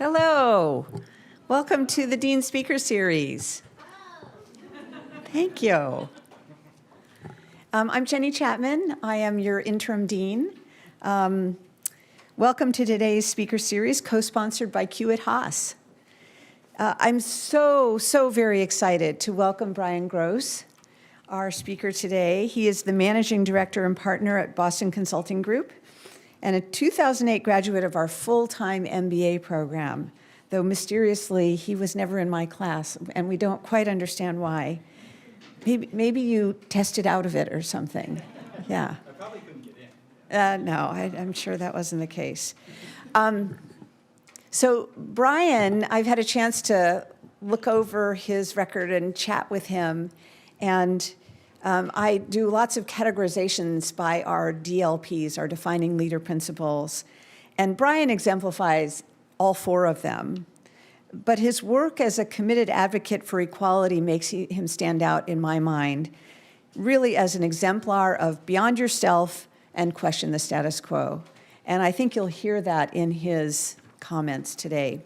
Hello. Welcome to the Dean Speaker Series. Thank you. I'm Jenny Chapman. I am your interim dean. Welcome to today's speaker series, co-sponsored by Hewitt-Haas. I'm so very excited to welcome Brian Gross, our speaker today. He is the managing director and partner at Boston Consulting Group and a 2008 graduate of our full-time MBA program, though mysteriously he was never in my class, and we don't quite understand why. Maybe you tested out of it or something. Yeah. I probably couldn't get in. No, I'm sure that wasn't the case. So Brian, I've had a chance to look over his record and chat with him, and I do lots of categorizations by our DLPs, our defining leader principles, and Brian exemplifies all four of them. But his work as a committed advocate for equality makes him stand out in my mind, really as an exemplar of beyond yourself and question the status quo. And I think you'll hear that in his comments today.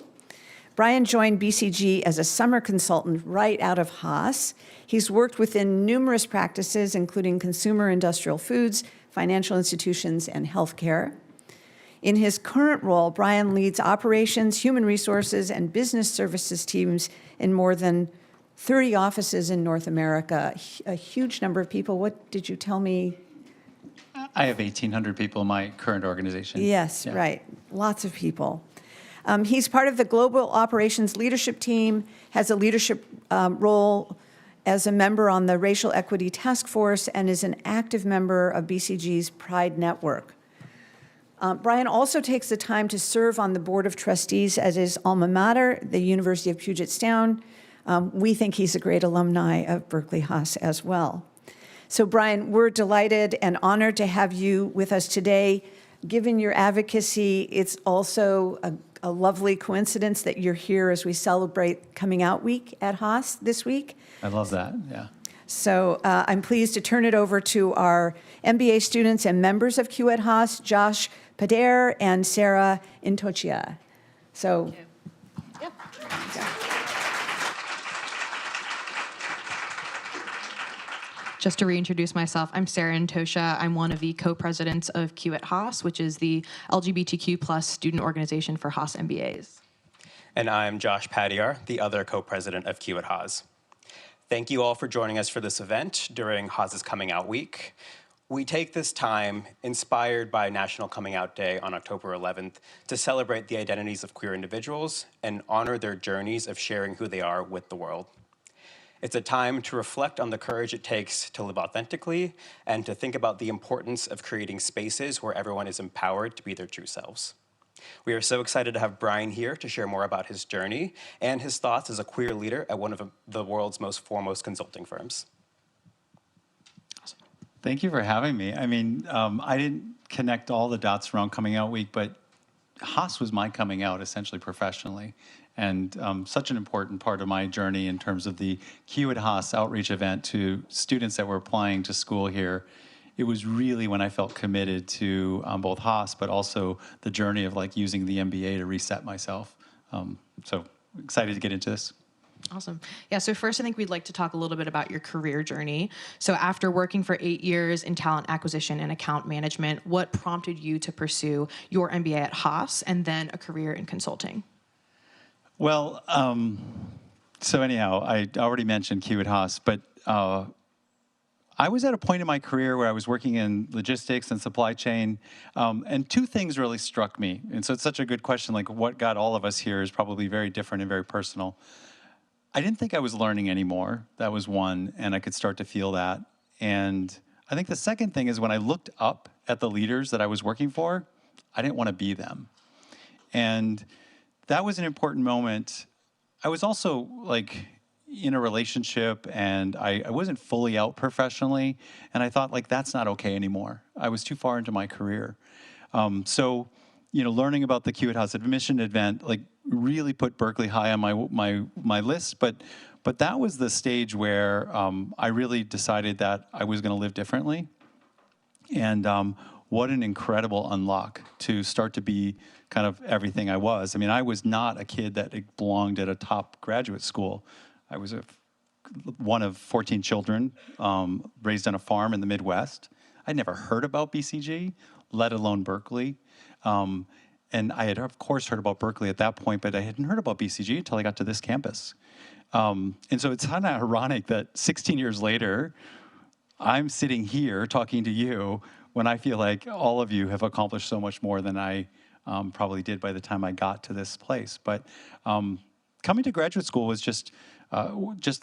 Brian joined BCG as a summer consultant right out of Haas. He's worked within numerous practices, including consumer industrial foods, financial institutions, and healthcare. In his current role, Brian leads operations, human resources, and business services teams in more than 30 offices in North America, a huge number of people. What did you tell me? I have 1,800 people in my current organization. Yes, Yeah. right. Lots of people. He's part of the global operations leadership team, has a leadership role as a member on the Racial Equity Task Force, and is an active member of BCG's Pride Network. Brian also takes the time to serve on the Board of Trustees at his alma mater, the University of Puget Sound. We think he's a great alumni of Berkeley-Haas as well. So Brian, we're delighted and honored to have you with us today. Given your advocacy, it's also a lovely coincidence that you're here as we celebrate Coming Out Week at Haas this week. I love that, yeah. So I'm pleased to turn it over to our MBA students and members of Hewitt-Haas, Josh Pader and Sarah Intochia. So. Yep. Just to reintroduce myself, I'm Sarah Intosha. I'm one of the co-presidents of Hewitt-Haas, which is the LGBTQ plus student organization for Haas MBAs. And I'm Josh Padyar, the other co-president of Hewitt-Haas. Thank you all for joining us for this event during Haas's Coming Out Week. We take this time, inspired by National Coming Out Day on October 11th, to celebrate the identities of queer individuals and honor their journeys of sharing who they are with the world. It's a time to reflect on the courage it takes to live authentically and to think about the importance of creating spaces where everyone is empowered to be their true selves. We are so excited to have Brian here to share more about his journey and his thoughts as a queer leader at one of the world's most foremost consulting firms. Awesome. Thank you for having me. I mean, I didn't connect all the dots around Coming Out Week, but Haas was my coming out essentially professionally. And such an important part of my journey in terms of the Hewitt-Haas outreach event to students that were applying to school here. It was really when I felt committed to both Haas, but also the journey of like using the MBA to reset myself. So excited to get into this. Awesome. Yeah, so first I think we'd like to talk a little bit about your career journey. So after working for 8 years in talent acquisition and account management, what prompted you to pursue your MBA at Haas and then a career in consulting? Well, so anyhow, I already mentioned Hewitt-Haas, but I was at a point in my career where I was working in logistics and supply chain, and two things really struck me. And so it's such a good question, like what got all of us here is probably very different and very personal. I didn't think I was learning anymore. That was one, and I could start to feel that. And I think the second thing is when I looked up at the leaders that I was working for, I didn't want to be them. And that was an important moment. I was also like in a relationship and I wasn't fully out professionally. And I thought like, that's not okay anymore. I was too far into my career. So, you know, learning about the Hewitt-Haas admission event, like really put Berkeley high on my list. But that was the stage where I really decided that I was going to live differently. And what an incredible unlock to start to be kind of everything I was. I mean, I was not a kid that belonged at a top graduate school. I was one of 14 children, raised on a farm in the Midwest. I'd never heard about BCG, let alone Berkeley. And I had, of course, heard about Berkeley at that point, but I hadn't heard about BCG until I got to this campus. And so it's kind of ironic that 16 years later, I'm sitting here talking to you when I feel like all of you have accomplished so much more than I probably did by the time I got to this place. But coming to graduate school was just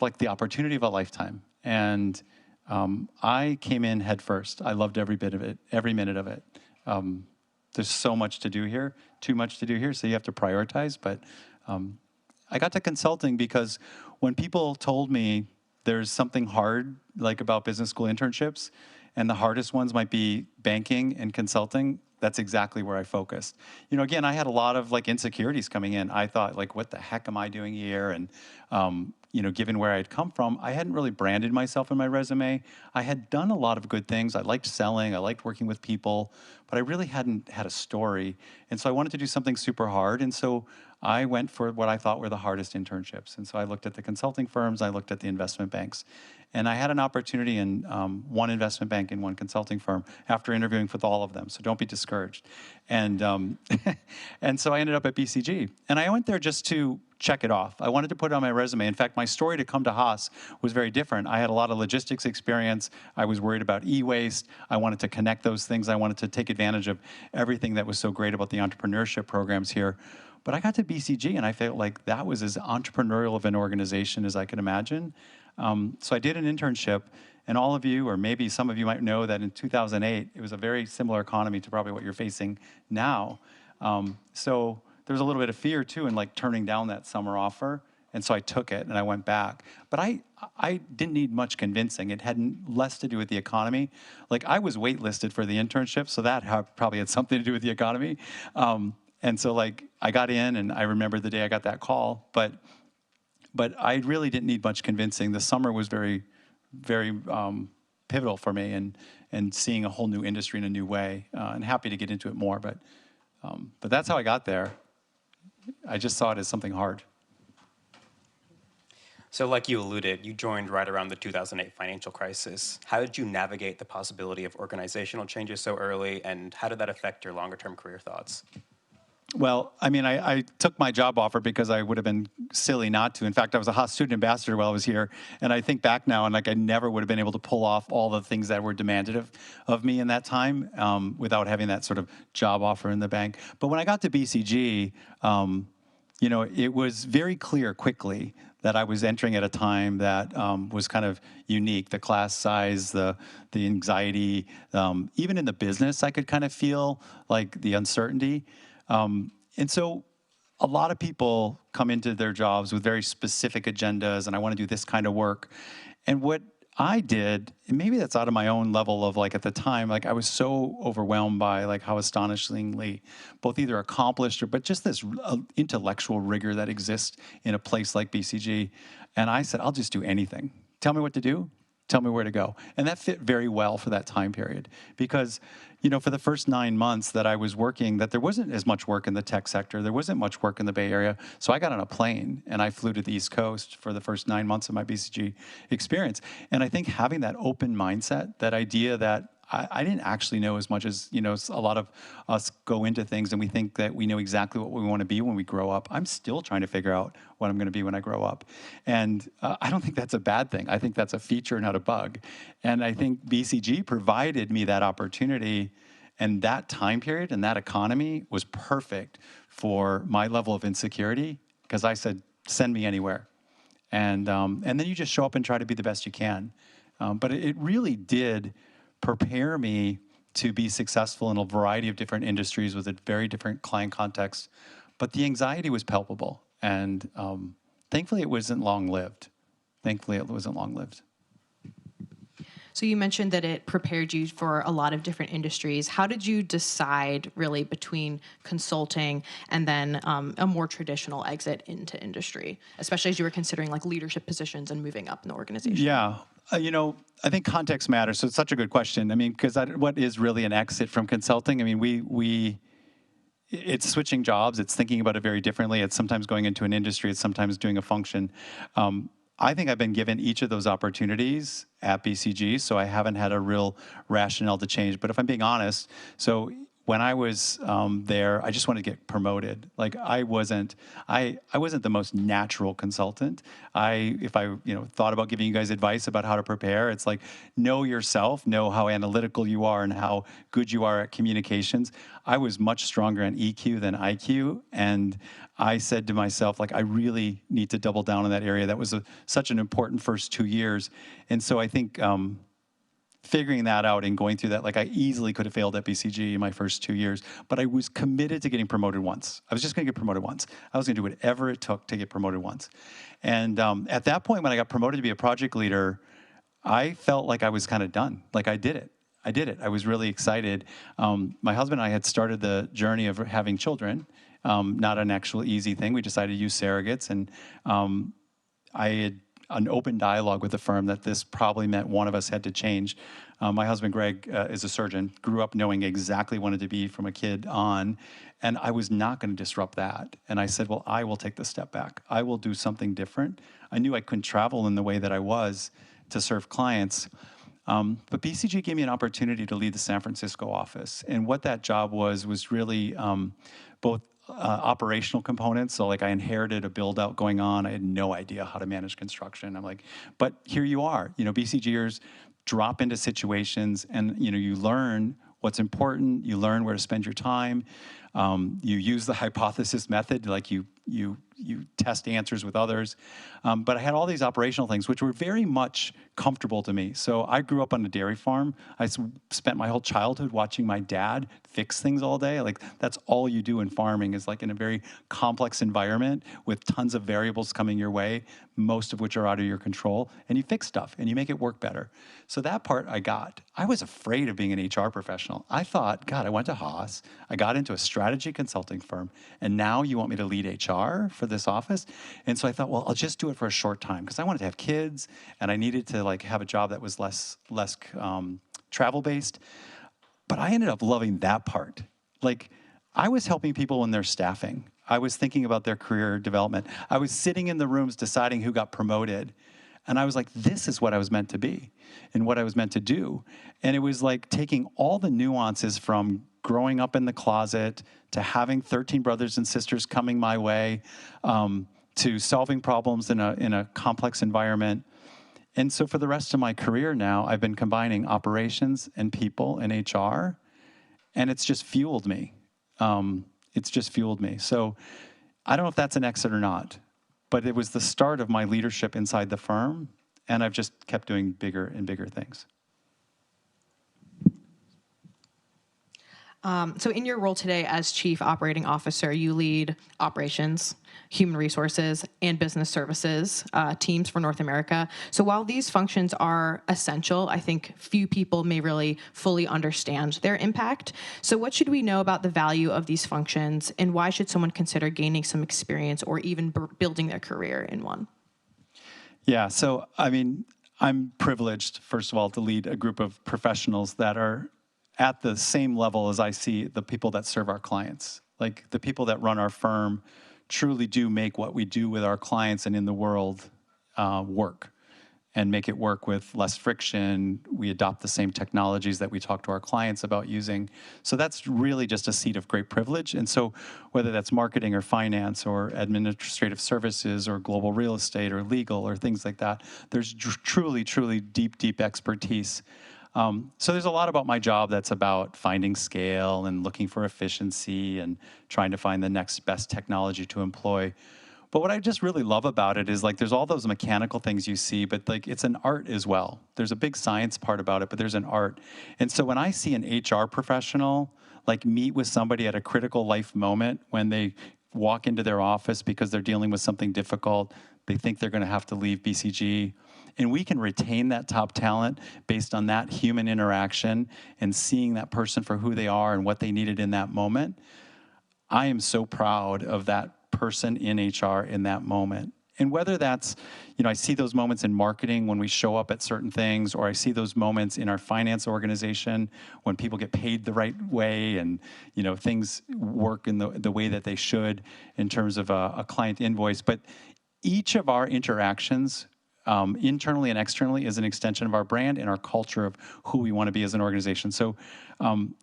like the opportunity of a lifetime. And I came in head first. I loved every bit of it, every minute of it. There's so much to do here, too much to do here, so you have to prioritize. But I got to consulting because when people told me there's something hard like about business school internships, and the hardest ones might be banking and consulting, that's exactly where I focused. You know, again, I had a lot of like insecurities coming in. I thought like, what the heck am I doing here? And you know, given where I'd come from, I hadn't really branded myself in my resume. I had done a lot of good things. I liked selling, I liked working with people, but I really hadn't had a story. And so I wanted to do something super hard. And so I went for what I thought were the hardest internships. And so I looked at the consulting firms, I looked at the investment banks. And I had an opportunity in one investment bank and one consulting firm after interviewing with all of them. So don't be discouraged. And and so I ended up at BCG. And I went there just to check it off. I wanted to put it on my resume. In fact, my story to come to Haas was very different. I had a lot of logistics experience. I was worried about e-waste. I wanted to connect those things. I wanted to take advantage of everything that was so great about the entrepreneurship programs here. But I got to BCG and I felt like that was as entrepreneurial of an organization as I could imagine. So I did an internship, and all of you, or maybe some of you might know that in 2008, it was a very similar economy to probably what you're facing now. So there was a little bit of fear too in like turning down that summer offer. And so I took it and I went back. But I didn't need much convincing. It had less to do with the economy. Like I was waitlisted for the internship, so that probably had something to do with the economy. And so like I got in and I remember the day I got that call, but I really didn't need much convincing. The summer was very, very pivotal for me and seeing a whole new industry in a new way, and happy to get into it more. But that's how I got there. I just saw it as something hard. So like you alluded, you joined right around the 2008 financial crisis. How did you navigate the possibility of organizational changes so early, and how did that affect your longer-term career thoughts? Well, I mean, I took my job offer because I would have been silly not to. In fact, I was a Haas student ambassador while I was here, and I think back now, and like I never would have been able to pull off all the things that were demanded of me in that time without having that sort of job offer in the bank. But when I got to BCG, you know, it was very clear quickly that I was entering at a time that was kind of unique. The class size, the anxiety, even in the business, I could kind of feel like the uncertainty. And so a lot of people come into their jobs with very specific agendas, and I want to do this kind of work. And what I did, and maybe that's out of my own level of like at the time, like I was so overwhelmed by like how astonishingly both either accomplished but just this intellectual rigor that exists in a place like BCG. And I said, I'll just do anything. Tell me what to do. Tell me where to go. And that fit very well for that time period because, you know, for the first 9 months that I was working, that there wasn't as much work in the tech sector. There wasn't much work in the Bay Area. So I got on a plane and I flew to the East Coast for the first 9 months of my BCG experience. And I think having that open mindset, that idea that I didn't actually know as much as, you know, a lot of us go into things and we think that we know exactly what we want to be when we grow up. I'm still trying to figure out what I'm going to be when I grow up. And I don't think that's a bad thing. I think that's a feature, not a bug. And I think BCG provided me that opportunity, and that time period and that economy was perfect for my level of insecurity because I said, send me anywhere. And then you just show up and try to be the best you can. But it really did prepare me to be successful in a variety of different industries with a very different client context. But the anxiety was palpable. And thankfully, it wasn't long-lived. So you mentioned that it prepared you for a lot of different industries. How did you decide really between consulting and then a more traditional exit into industry, especially as you were considering like leadership positions and moving up in the organization? Yeah. I think context matters. So it's such a good question. I mean, because what is really an exit from consulting? I mean, it's switching jobs. It's thinking about it very differently. It's sometimes going into an industry. It's sometimes doing a function. I think I've been given each of those opportunities at BCG, so I haven't had a real rationale to change. But if I'm being honest, so when I was there, I just wanted to get promoted. Like I wasn't the most natural consultant. If I thought about giving you guys advice about how to prepare, it's like know yourself, know how analytical you are and how good you are at communications. I was much stronger in EQ than IQ, and I said to myself, like, I really need to double down in that area. That was such an important first 2 years, and so I think. Figuring that out and going through that, like I easily could have failed at BCG in my first 2 years, but I was committed to getting promoted once. I was just going to get promoted once. I was going to do whatever it took to get promoted once. And at that point, when I got promoted to be a project leader, I felt like I was kind of done. Like I did it. I was really excited. My husband and I had started the journey of having children, not an actual easy thing. We decided to use surrogates, and I had an open dialogue with the firm that this probably meant one of us had to change. My husband, Greg, is a surgeon, grew up knowing exactly wanted to be from a kid on, and I was not going to disrupt that. And I said, well, I will take the step back. I will do something different. I knew I couldn't travel in the way that I was to serve clients. But BCG gave me an opportunity to lead the San Francisco office. And what that job was really both operational components. So like I inherited a build out going on. I had no idea how to manage construction. I'm like, but here you are, BCGers drop into situations and, you learn what's important. You learn where to spend your time. You use the hypothesis method, like you test answers with others. But I had all these operational things, which were very much comfortable to me. So I grew up on a dairy farm. I spent my whole childhood watching my dad fix things all day. Like that's all you do in farming is like in a very complex environment with tons of variables coming your way, most of which are out of your control. And you fix stuff and you make it work better. So that part I got. I was afraid of being an HR professional. I thought, God, I went to Haas. I got into a strategy consulting firm. And now you want me to lead HR for this office? And so I thought, well, I'll just do it for a short time because I wanted to have kids and I needed to like have a job that was less travel based. But I ended up loving that part. Like I was helping people in their staffing. I was thinking about their career development. I was sitting in the rooms deciding who got promoted. And I was like, this is what I was meant to be and what I was meant to do. And it was like taking all the nuances from growing up in the closet to having 13 brothers and sisters coming my way, to solving problems in a complex environment. And so for the rest of my career now, I've been combining operations and people and HR, and it's just fueled me. So I don't know if that's an exit or not, but it was the start of my leadership inside the firm, and I've just kept doing bigger and bigger things. So in your role today as Chief Operating Officer, you lead operations, human resources, and business services teams for North America. So while these functions are essential, I think few people may really fully understand their impact. So what should we know about the value of these functions, and why should someone consider gaining some experience or even building their career in one? Yeah, so I mean, I'm privileged, first of all, to lead a group of professionals that are at the same level as I see the people that serve our clients. Like the people that run our firm truly do make what we do with our clients and in the world work, and make it work with less friction. We adopt the same technologies that we talk to our clients about using. So that's really just a seat of great privilege. And so whether that's marketing or finance or administrative services or global real estate or legal or things like that, there's truly, truly deep expertise. So there's a lot about my job that's about finding scale and looking for efficiency and trying to find the next best technology to employ. But what I just really love about it is like there's all those mechanical things you see, but like it's an art as well. There's a big science part about it, but there's an art. And so when I see an HR professional like meet with somebody at a critical life moment when they walk into their office because they're dealing with something difficult, they think they're going to have to leave BCG, and we can retain that top talent based on that human interaction and seeing that person for who they are and what they needed in that moment, I am so proud of that person in HR in that moment. And whether that's, I see those moments in marketing when we show up at certain things, or I see those moments in our finance organization when people get paid the right way and, things work in the way that they should in terms of a client invoice. But each of our interactions, internally and externally, is an extension of our brand and our culture of who we want to be as an organization. So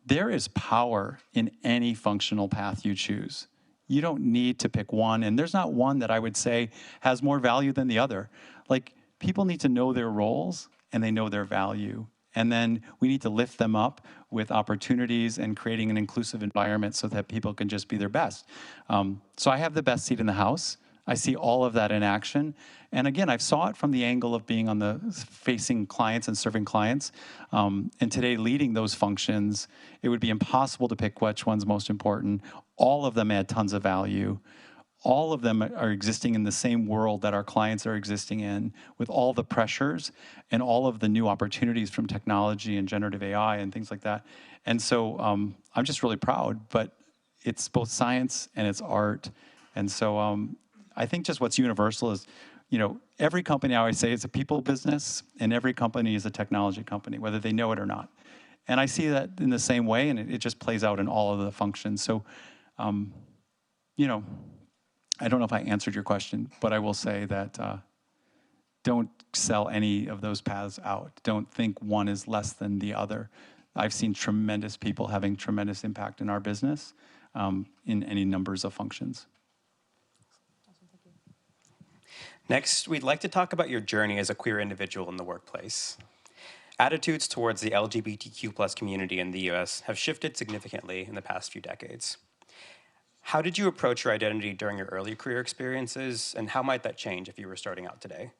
there is power in any functional path you choose. You don't need to pick one, and there's not one that I would say has more value than the other. Like, people need to know their roles and they know their value. And then we need to lift them up with opportunities and creating an inclusive environment so that people can just be their best. So I have the best seat in the house. I see all of that in action. And again, I saw it from the angle of being on the facing clients and serving clients. And today, leading those functions, it would be impossible to pick which one's most important. All of them add tons of value. All of them are existing in the same world that our clients are existing in, with all the pressures and all of the new opportunities from technology and generative AI and things like that. And so I'm just really proud, but it's both science and it's art. And so I think just what's universal is, every company, I always say, is a people business, and every company is a technology company, whether they know it or not. And I see that in the same way, and it just plays out in all of the functions. So, I don't know if I answered your question, but I will say that don't sell any of those paths out. Don't think one is less than the other. I've seen tremendous people having tremendous impact in our business in any numbers of functions. Next, we'd like to talk about your journey as a queer individual in the workplace. Attitudes towards the LGBTQ+ community in the US have shifted significantly in the past few decades. How did you approach your identity during your early career experiences, and how might that change if you were starting out today?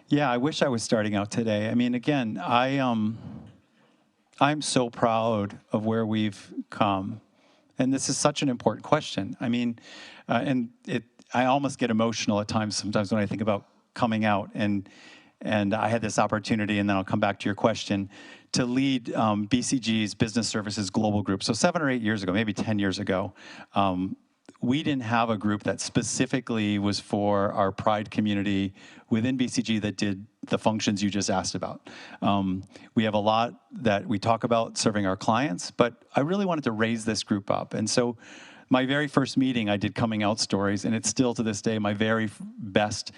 Yeah, I wish I was starting out today. I mean, again, I'm so proud of where we've come. And this is such an important question. I mean, I almost get emotional at times sometimes when I think about coming out. And I had this opportunity, and then I'll come back to your question, to lead BCG's Business Services Global Group. So 7 or 8 years ago, maybe 10 years ago, we didn't have a group that specifically was for our Pride community within BCG that did the functions you just asked about. We have a lot that we talk about serving our clients, but I really wanted to raise this group up. And so my very first meeting, I did coming out stories, and it's still to this day my very best.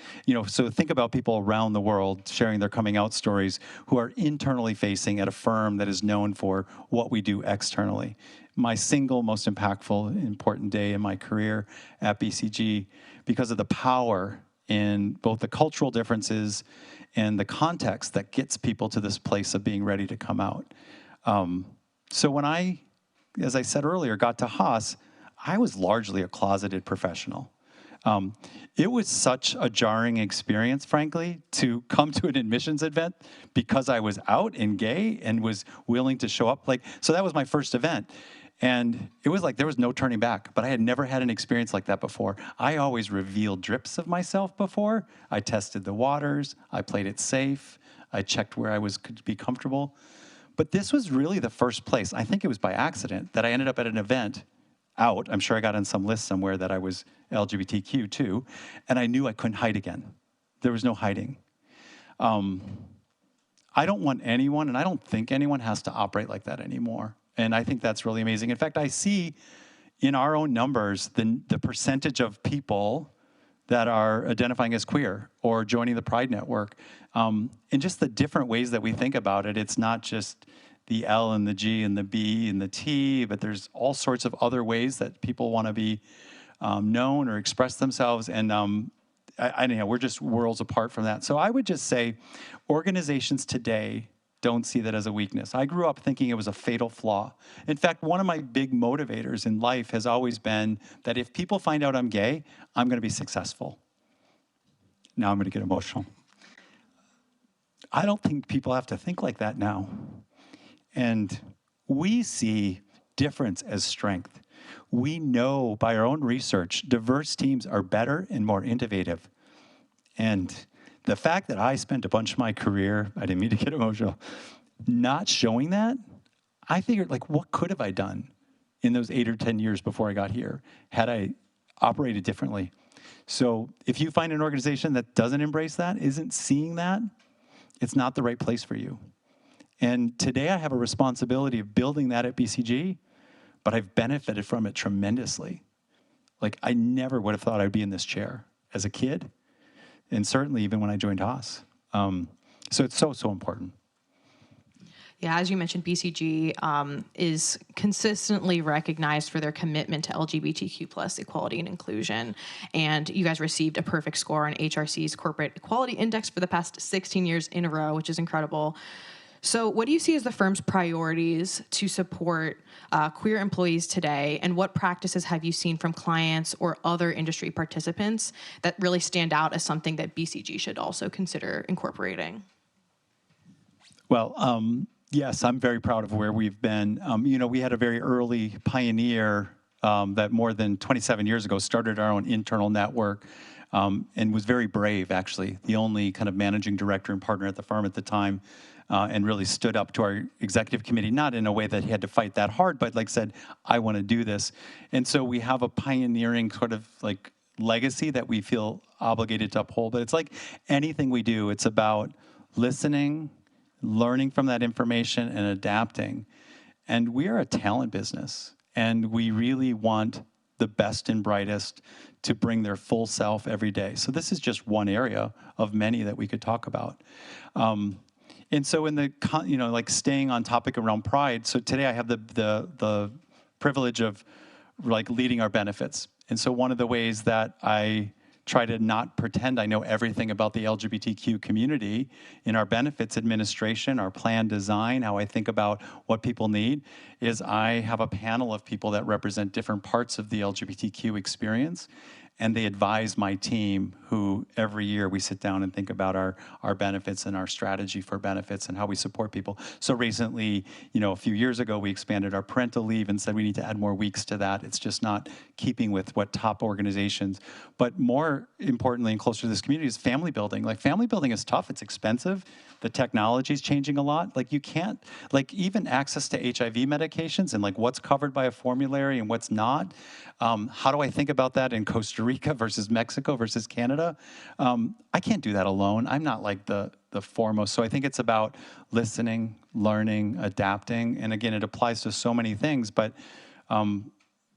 So think about people around the world sharing their coming out stories who are internally facing at a firm that is known for what we do externally. My single most impactful, important day in my career at BCG, because of the power in both the cultural differences and the context that gets people to this place of being ready to come out. So when I, as I said earlier, got to Haas, I was largely a closeted professional. It was such a jarring experience, frankly, to come to an admissions event because I was out and gay and was willing to show up. So that was my first event. And it was like there was no turning back, but I had never had an experience like that before. I always revealed drips of myself before. I tested the waters. I played it safe. I checked where I could be comfortable. But this was really the first place, I think it was by accident, that I ended up at an event out. I'm sure I got on some list somewhere that I was LGBTQ too, and I knew I couldn't hide again. There was no hiding. I don't want anyone, and I don't think anyone has to operate like that anymore. And I think that's really amazing. In fact, I see in our own numbers the percentage of people that are identifying as queer or joining the Pride Network, and just the different ways that we think about it. It's not just the L and the G and the B and the T, but there's all sorts of other ways that people want to be known or express themselves. And anyhow, we're just worlds apart from that. So I would just say organizations today don't see that as a weakness. I grew up thinking it was a fatal flaw. In fact, one of my big motivators in life has always been that if people find out I'm gay, I'm going to be successful. Now I'm going to get emotional. I don't think people have to think like that now. And we see difference as strength. We know by our own research, diverse teams are better and more innovative. And the fact that I spent a bunch of my career, I didn't mean to get emotional, not showing that, I figured, like, what could have I done in those 8 or 10 years before I got here had I operated differently? So if you find an organization that doesn't embrace that, isn't seeing that, it's not the right place for you. And today I have a responsibility of building that at BCG, but I've benefited from it tremendously. Like, I never would have thought I'd be in this chair as a kid, and certainly even when I joined Haas. So it's so, so important. Yeah, as you mentioned, BCG is consistently recognized for their commitment to LGBTQ plus equality and inclusion. And you guys received a perfect score on HRC's Corporate Equality Index for the past 16 years in a row, which is incredible. So what do you see as the firm's priorities to support queer employees today? And what practices have you seen from clients or other industry participants that really stand out as something that BCG should also consider incorporating? Well, yes, I'm very proud of where we've been. We had a very early pioneer that more than 27 years ago started our own internal network and was very brave, actually, the only kind of managing director and partner at the firm at the time, and really stood up to our executive committee, not in a way that he had to fight that hard, but like said, I want to do this. And so we have a pioneering sort of like legacy that we feel obligated to uphold. But it's like anything we do, it's about listening, learning from that information, and adapting. And we are a talent business, and we really want the best and brightest to bring their full self every day. So this is just one area of many that we could talk about. And so in the, like staying on topic around pride, so today I have the privilege of like leading our benefits. And so one of the ways that I try to not pretend I know everything about the LGBTQ community in our benefits administration, our plan design, how I think about what people need, is I have a panel of people that represent different parts of the LGBTQ experience. And they advise my team, who every year we sit down and think about our benefits and our strategy for benefits and how we support people. So recently, a few years ago, we expanded our parental leave and said we need to add more weeks to that. It's just not keeping with what top organizations. But more importantly and closer to this community is family building. Like, family building is tough. It's expensive. The technology is changing a lot. Like, you can't, like, even access to HIV medications and like what's covered by a formulary and what's not. How do I think about that in Costa Rica versus Mexico versus Canada? I can't do that alone. I'm not like the foremost. So I think it's about listening, learning, adapting. And again, it applies to so many things, but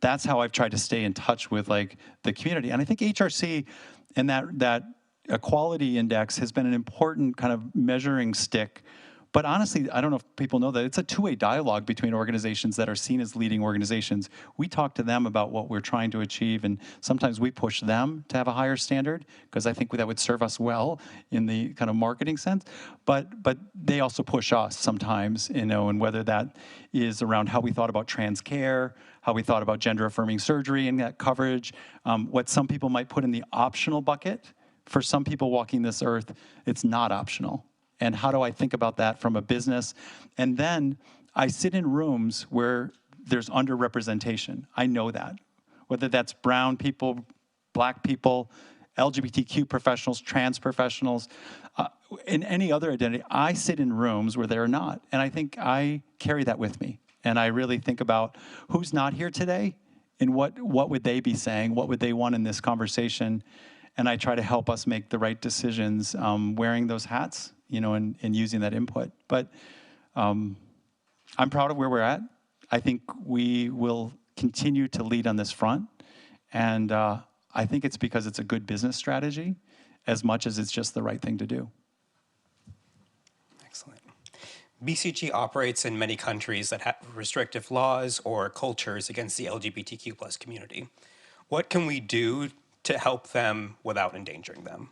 that's how I've tried to stay in touch with like the community. And I think HRC and that equality index has been an important kind of measuring stick. But honestly, I don't know if people know that it's a two-way dialogue between organizations that are seen as leading organizations. We talk to them about what we're trying to achieve, and sometimes we push them to have a higher standard because I think that would serve us well in the kind of marketing sense. But they also push us sometimes, and whether that is around how we thought about trans care, how we thought about gender-affirming surgery and that coverage, what some people might put in the optional bucket. For some people walking this earth, it's not optional. And how do I think about that from a business? And then I sit in rooms where there's underrepresentation. I know that. Whether that's brown people, black people, LGBTQ professionals, trans professionals, in any other identity, I sit in rooms where they're not. And I think I carry that with me. And I really think about who's not here today and what would they be saying? What would they want in this conversation? And I try to help us make the right decisions wearing those hats, and using that input. But I'm proud of where we're at. I think we will continue to lead on this front. And I think it's because it's a good business strategy as much as it's just the right thing to do. Excellent. BCG operates in many countries that have restrictive laws or cultures against the LGBTQ plus community. What can we do to help them without endangering them?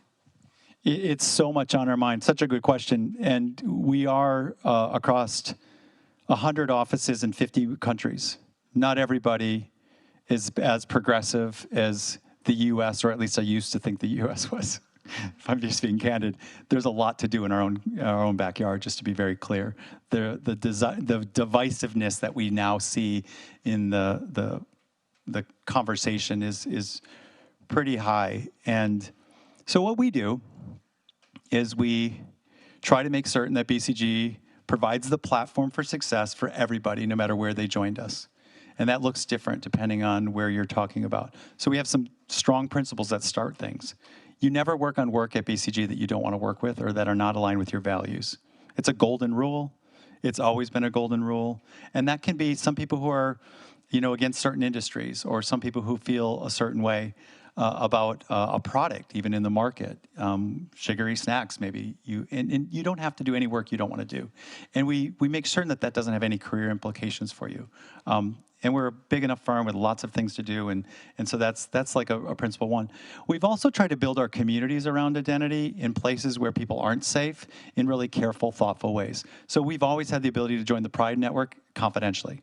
It's so much on our mind. Such a good question. And we are across 100 offices in 50 countries. Not everybody is as progressive as the U.S., or at least I used to think the U.S. was. If I'm just being candid, there's a lot to do in our own backyard, just to be very clear. The divisiveness that we now see in the conversation is pretty high. And so what we do is we try to make certain that BCG provides the platform for success for everybody, no matter where they joined us. And that looks different depending on where you're talking about. So we have some strong principles that start things. You never work on work at BCG that you don't want to work with or that are not aligned with your values. It's a golden rule. It's always been a golden rule. And that can be some people who are, against certain industries, or some people who feel a certain way about a product, even in the market. Sugary snacks, maybe. And you don't have to do any work you don't want to do. And we make certain that that doesn't have any career implications for you. And we're a big enough firm with lots of things to do, and so that's like a principle one. We've also tried to build our communities around identity in places where people aren't safe in really careful, thoughtful ways. So we've always had the ability to join the Pride Network confidentially.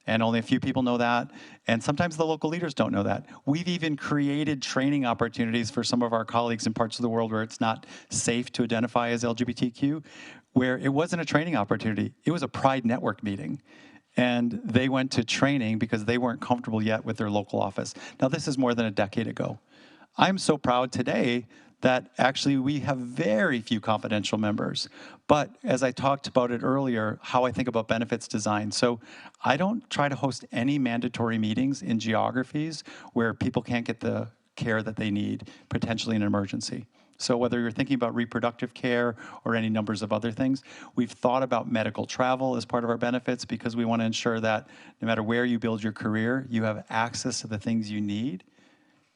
And only a few people know that, and sometimes the local leaders don't know that. We've even created training opportunities for some of our colleagues in parts of the world where it's not safe to identify as LGBTQ, where it wasn't a training opportunity, it was a Pride Network meeting. And they went to training because they weren't comfortable yet with their local office. Now, this is more than a decade ago. I'm so proud today that actually we have very few confidential members. But as I talked about it earlier, how I think about benefits design. So I don't try to host any mandatory meetings in geographies where people can't get the care that they need, potentially in an emergency. So whether you're thinking about reproductive care or any numbers of other things, we've thought about medical travel as part of our benefits because we want to ensure that no matter where you build your career, you have access to the things you need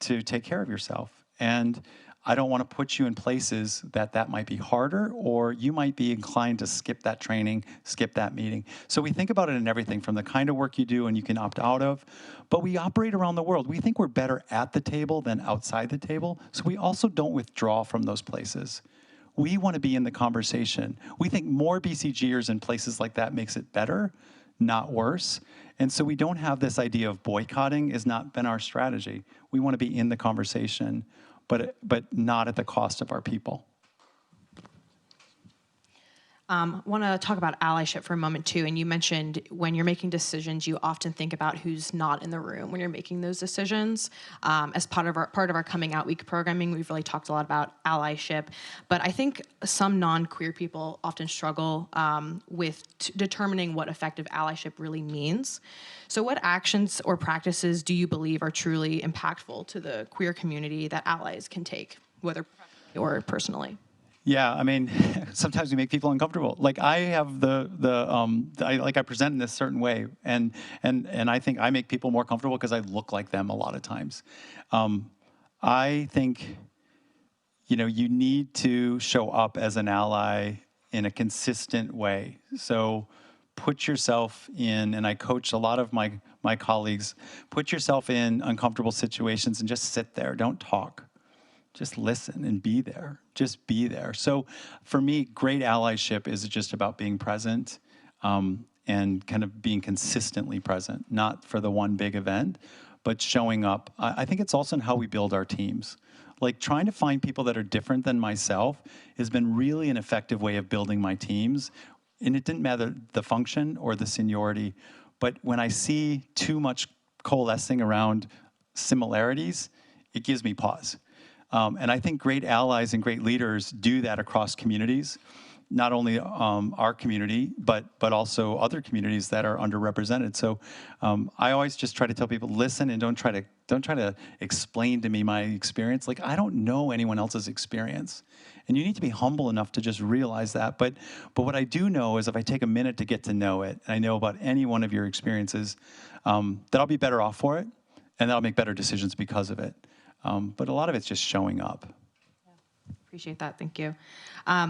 to take care of yourself. And I don't want to put you in places that might be harder, or you might be inclined to skip that training, skip that meeting. So we think about it in everything from the kind of work you do and you can opt out of, but we operate around the world. We think we're better at the table than outside the table, so we also don't withdraw from those places. We want to be in the conversation. We think more BCGers in places like that makes it better, not worse. And so we don't have this idea of boycotting, has not been our strategy. We want to be in the conversation, but not at the cost of our people. Want to talk about allyship for a moment too. And you mentioned when you're making decisions, you often think about who's not in the room when you're making those decisions. As part of our Coming Out Week programming, we've really talked a lot about allyship. But I think some non-queer people often struggle with determining what effective allyship really means. So what actions or practices do you believe are truly impactful to the queer community that allies can take, whether professionally or personally? Yeah, I mean, sometimes we make people uncomfortable. Like I have I present in this certain way, and I think I make people more comfortable because I look like them a lot of times. I think, you need to show up as an ally in a consistent way. So put yourself in, and I coach a lot of my colleagues, put yourself in uncomfortable situations and just sit there, don't talk. Just listen and be there. Just be there. So for me, great allyship is just about being present and kind of being consistently present, not for the one big event, but showing up. I think it's also in how we build our teams. Like trying to find people that are different than myself has been really an effective way of building my teams. And it didn't matter the function or the seniority, but when I see too much coalescing around similarities, it gives me pause. And I think great allies and great leaders do that across communities, not only our community, but also other communities that are underrepresented. So I always just try to tell people, listen, and don't try to explain to me my experience. Like I don't know anyone else's experience, and you need to be humble enough to just realize that. But what I do know is if I take a minute to get to know it, and I know about any one of your experiences, that I'll be better off for it, and that I'll make better decisions because of it. But a lot of it's just showing up. Yeah, appreciate that. Thank you.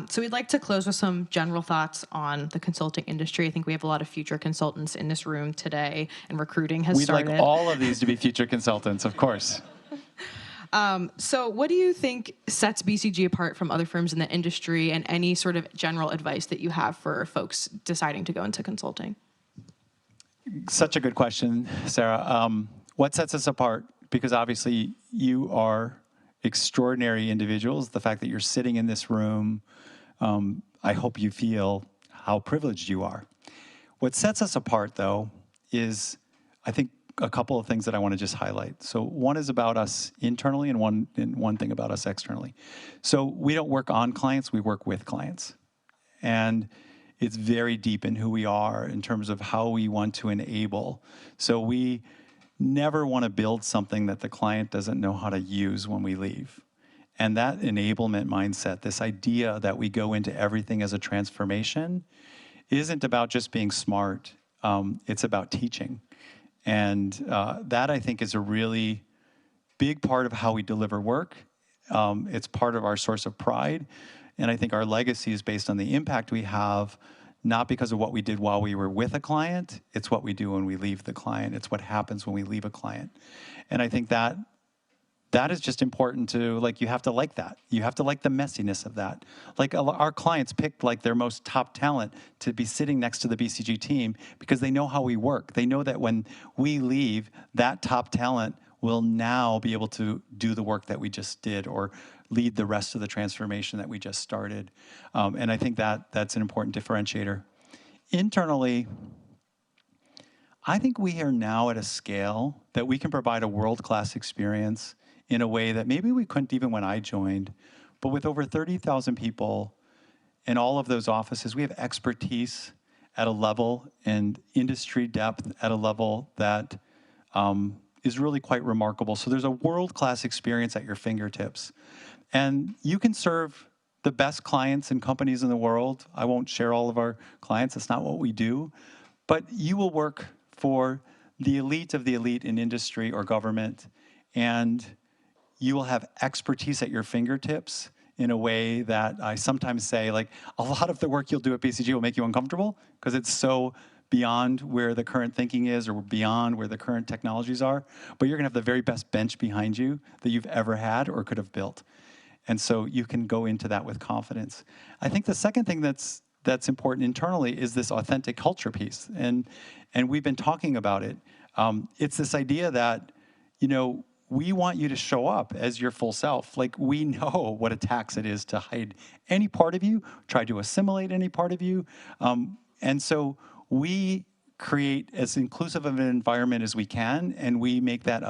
So we'd like to close with some general thoughts on the consulting industry. I think we have a lot of future consultants in this room today, and recruiting has started. We'd like all of these to be future consultants, of course. So what do you think sets BCG apart from other firms in the industry, and any sort of general advice that you have for folks deciding to go into consulting? Such a good question, Sarah. What sets us apart? Because obviously you are extraordinary individuals. The fact that you're sitting in this room, I hope you feel how privileged you are. What sets us apart, though, is I think a couple of things that I want to just highlight. So one is about us internally, and one thing about us externally. So we don't work on clients, we work with clients. And it's very deep in who we are in terms of how we want to enable. So we never want to build something that the client doesn't know how to use when we leave. And that enablement mindset, this idea that we go into everything as a transformation, isn't about just being smart. It's about teaching. And that, I think, is a really big part of how we deliver work. It's part of our source of pride. And I think our legacy is based on the impact we have, not because of what we did while we were with a client. It's what we do when we leave the client. It's what happens when we leave a client. And I think that is just important to, like, you have to like that. You have to like the messiness of that. Like, our clients picked, like, their most top talent to be sitting next to the BCG team because they know how we work. They know that when we leave, that top talent will now be able to do the work that we just did or lead the rest of the transformation that we just started. And I think that's an important differentiator. Internally, I think we are now at a scale that we can provide a world-class experience in a way that maybe we couldn't even when I joined. But with over 30,000 people in all of those offices, we have expertise at a level and industry depth at a level that is really quite remarkable. So there's a world-class experience at your fingertips. And you can serve the best clients and companies in the world. I won't share all of our clients. That's not what we do. But you will work for the elite of the elite in industry or government, and you will have expertise at your fingertips in a way that I sometimes say, like, a lot of the work you'll do at BCG will make you uncomfortable because it's so beyond where the current thinking is or beyond where the current technologies are. But you're going to have the very best bench behind you that you've ever had or could have built. And so you can go into that with confidence. I think the second thing that's important internally is this authentic culture piece. And we've been talking about it. It's this idea that, we want you to show up as your full self. Like, we know what a tax it is to hide any part of you, try to assimilate any part of you. And so we create as inclusive of an environment as we can, and we make that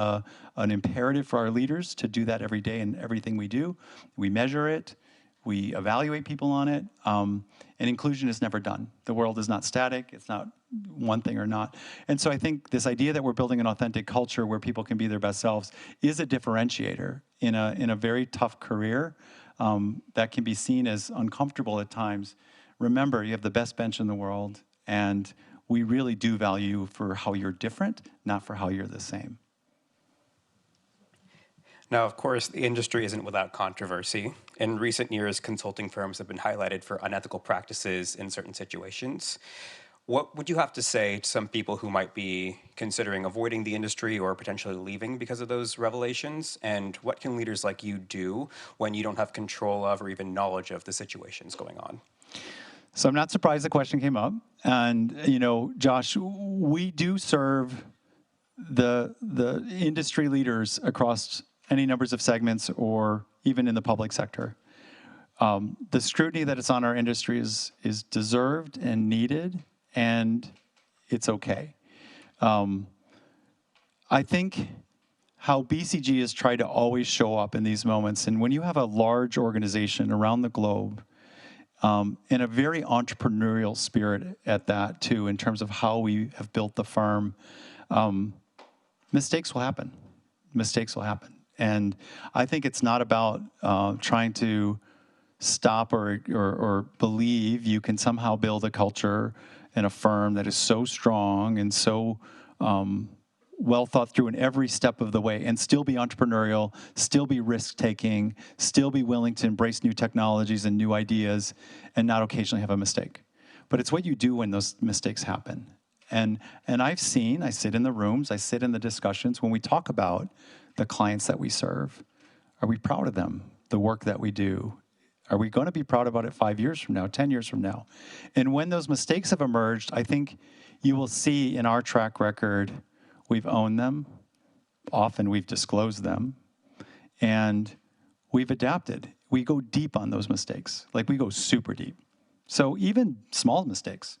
an imperative for our leaders to do that every day in everything we do. We measure it. We evaluate people on it. And inclusion is never done. The world is not static. It's not one thing or not. And so I think this idea that we're building an authentic culture where people can be their best selves is a differentiator in a very tough career that can be seen as uncomfortable at times. Remember, you have the best bench in the world, and we really do value for how you're different, not for how you're the same. Now, of course, the industry isn't without controversy. In recent years, consulting firms have been highlighted for unethical practices in certain situations. What would you have to say to some people who might be considering avoiding the industry or potentially leaving because of those revelations? And what can leaders like you do when you don't have control of or even knowledge of the situations going on? So I'm not surprised the question came up. And, Josh, we do serve the industry leaders across any numbers of segments or even in the public sector. The scrutiny that is on our industry is deserved and needed, and it's okay. I think how BCG has tried to always show up in these moments, and when you have a large organization around the globe, and a very entrepreneurial spirit at that, too, in terms of how we have built the firm, mistakes will happen. Mistakes will happen. And I think it's not about trying to stop or believe you can somehow build a culture and a firm that is so strong and so well thought through in every step of the way and still be entrepreneurial, still be risk-taking, still be willing to embrace new technologies and new ideas and not occasionally have a mistake. But it's what you do when those mistakes happen. And I sit in the rooms, I sit in the discussions when we talk about the clients that we serve. Are we proud of them, the work that we do? Are we going to be proud about it 5 years from now, 10 years from now? And when those mistakes have emerged, I think you will see in our track record, we've owned them. Often we've disclosed them. And we've adapted. We go deep on those mistakes. Like, we go super deep. So even small mistakes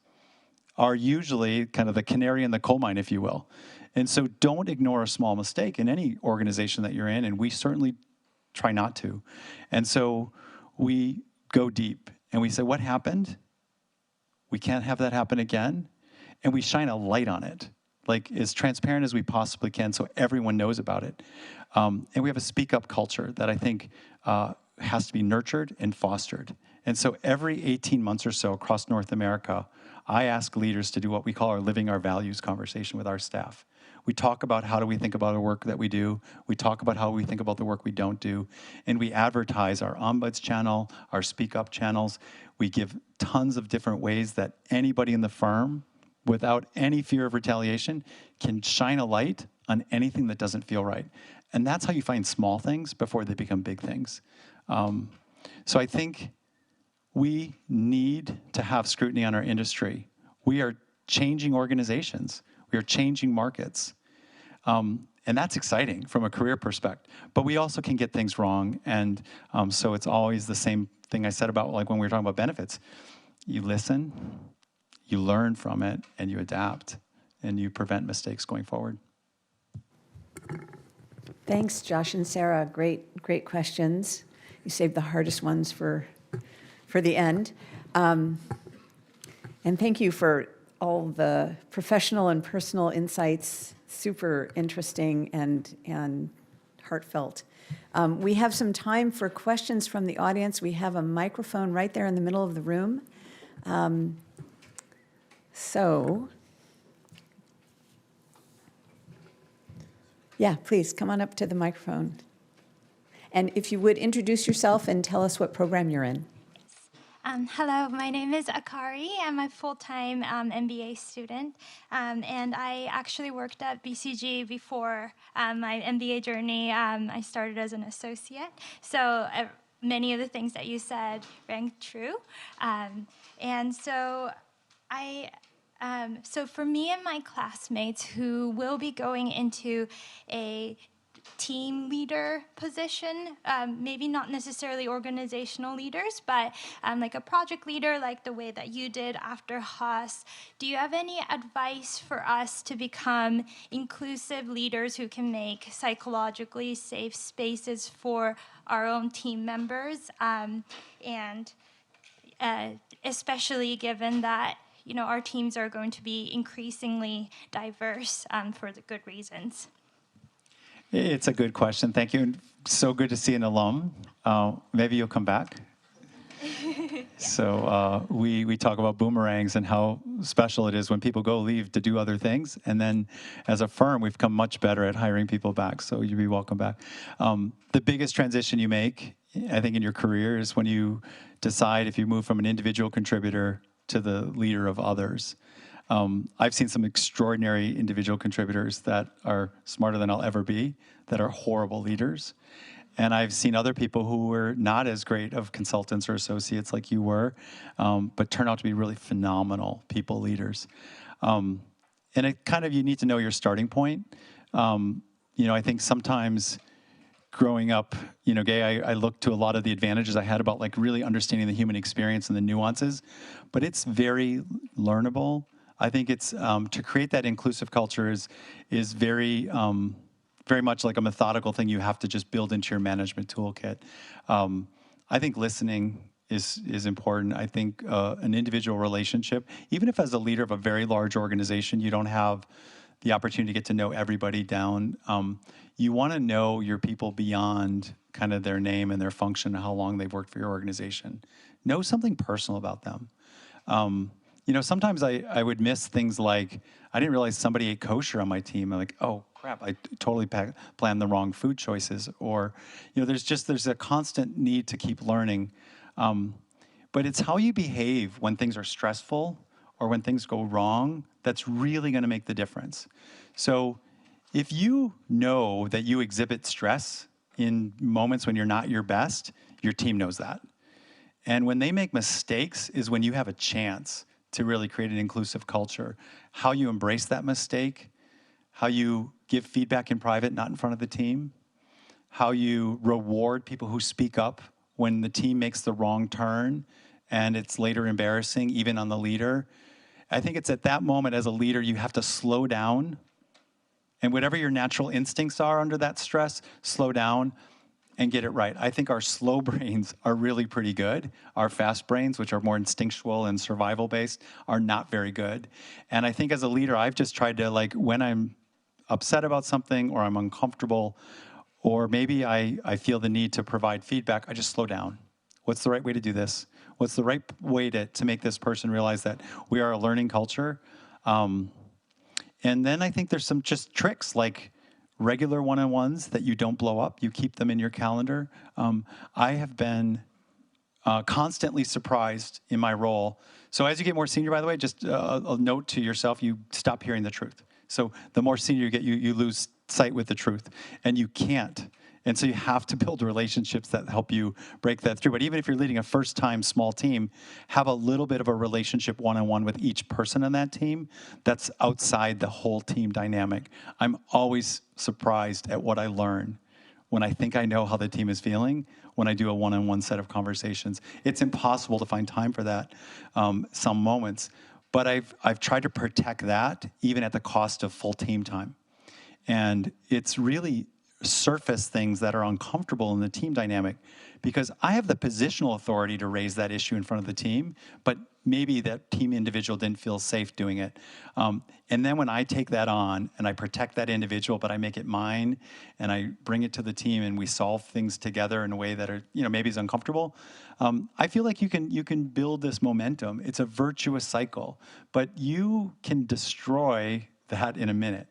are usually kind of the canary in the coal mine, if you will. And so don't ignore a small mistake in any organization that you're in, and we certainly try not to. And so we go deep and we say, what happened? We can't have that happen again. And we shine a light on it, like as transparent as we possibly can so everyone knows about it. And we have a speak up culture that I think has to be nurtured and fostered. And so every 18 months or so across North America, I ask leaders to do what we call our Living Our Values conversation with our staff. We talk about how do we think about the work that we do. We talk about how we think about the work we don't do. And we advertise our Ombuds channel, our Speak Up channels. We give tons of different ways that anybody in the firm, without any fear of retaliation, can shine a light on anything that doesn't feel right. And that's how you find small things before they become big things. So I think we need to have scrutiny on our industry. We are changing organizations. We are changing markets. And that's exciting from a career perspective. But we also can get things wrong. And so it's always the same thing I said about like when we were talking about benefits. You listen, you learn from it, and you adapt, and you prevent mistakes going forward. Thanks, Josh and Sarah. Great questions. You saved the hardest ones for the end. And thank you for all the professional and personal insights. Super interesting and heartfelt. We have some time for questions from the audience. We have a microphone right there in the middle of the room. So, yeah, please come on up to the microphone. And if you would introduce yourself and tell us what program you're in. Hello, my name is Akari. I'm a full-time MBA student, and I actually worked at BCG before my MBA journey. I started as an associate, so many of the things that you said rang true. And so so for me and my classmates who will be going into a team leader position, maybe not necessarily organizational leaders, but like a project leader, like the way that you did after Haas, do you have any advice for us to become inclusive leaders who can make psychologically safe spaces for our own team members? And especially given that our teams are going to be increasingly diverse for the good reasons. It's a good question. Thank you. And so good to see an alum. Maybe you'll come back. So we talk about boomerangs and how special it is when people leave to do other things. And then as a firm, we've come much better at hiring people back. So you'd be welcome back. The biggest transition you make, I think, in your career is when you decide if you move from an individual contributor to the leader of others. I've seen some extraordinary individual contributors that are smarter than I'll ever be, that are horrible leaders. And I've seen other people who were not as great of consultants or associates like you were, but turn out to be really phenomenal people leaders. And it kind of, you need to know your starting point. I think sometimes growing up, gay, I looked to a lot of the advantages I had about like really understanding the human experience and the nuances, but it's very learnable. I think it's to create that inclusive culture is very very much like a methodical thing you have to just build into your management toolkit. I think listening is important. I think an individual relationship, even if as a leader of a very large organization, you don't have the opportunity to get to know everybody down. You want to know your people beyond kind of their name and their function and how long they've worked for your organization. Know something personal about them. Sometimes I would miss things like, I didn't realize somebody ate kosher on my team. I'm like, oh crap, I totally planned the wrong food choices. Or, there's a constant need to keep learning. But it's how you behave when things are stressful or when things go wrong that's really going to make the difference. So if you know that you exhibit stress in moments when you're not your best, your team knows that. And when they make mistakes is when you have a chance to really create an inclusive culture. How you embrace that mistake, how you give feedback in private, not in front of the team, how you reward people who speak up when the team makes the wrong turn and it's later embarrassing, even on the leader. I think it's at that moment as a leader, you have to slow down. And whatever your natural instincts are under that stress, slow down and get it right. I think our slow brains are really pretty good. Our fast brains, which are more instinctual and survival based, are not very good. And I think as a leader, I've just tried to, like, when I'm upset about something or I'm uncomfortable, or maybe I feel the need to provide feedback, I just slow down. What's the right way to do this? What's the right way to make this person realize that we are a learning culture? And then I think there's some just tricks like regular one-on-ones that you don't blow up. You keep them in your calendar. I have been constantly surprised in my role. So as you get more senior, by the way, just a note to yourself, you stop hearing the truth. So the more senior you get, you lose sight with the truth, and you can't. And so you have to build relationships that help you break that through. But even if you're leading a first-time small team, have a little bit of a relationship one-on-one with each person on that team that's outside the whole team dynamic. I'm always surprised at what I learn when I think I know how the team is feeling when I do a one-on-one set of conversations. It's impossible to find time for that some moments. But I've tried to protect that even at the cost of full team time. And it's really surface things that are uncomfortable in the team dynamic because I have the positional authority to raise that issue in front of the team, but maybe that team individual didn't feel safe doing it. And then when I take that on and I protect that individual, but I make it mine and I bring it to the team and we solve things together in a way that are, maybe is uncomfortable, I feel like you can build this momentum. It's a virtuous cycle, but you can destroy that in a minute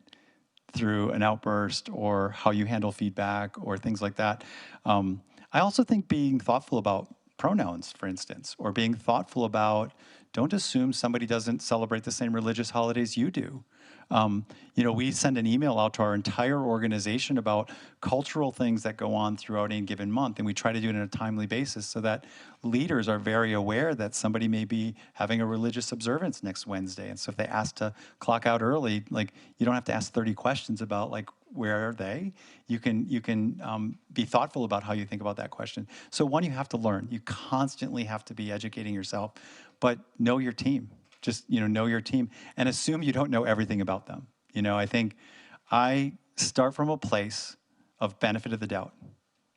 through an outburst or how you handle feedback or things like that. I also think being thoughtful about pronouns, for instance, or being thoughtful about, don't assume somebody doesn't celebrate the same religious holidays you do. We send an email out to our entire organization about cultural things that go on throughout any given month, and we try to do it on a timely basis so that leaders are very aware that somebody may be having a religious observance next Wednesday. And so if they ask to clock out early, you don't have to ask 30 questions about where are they? You can be thoughtful about how you think about that question. So one, you have to learn. You constantly have to be educating yourself, but know your team. Just, know your team and assume you don't know everything about them. I think I start from a place of benefit of the doubt.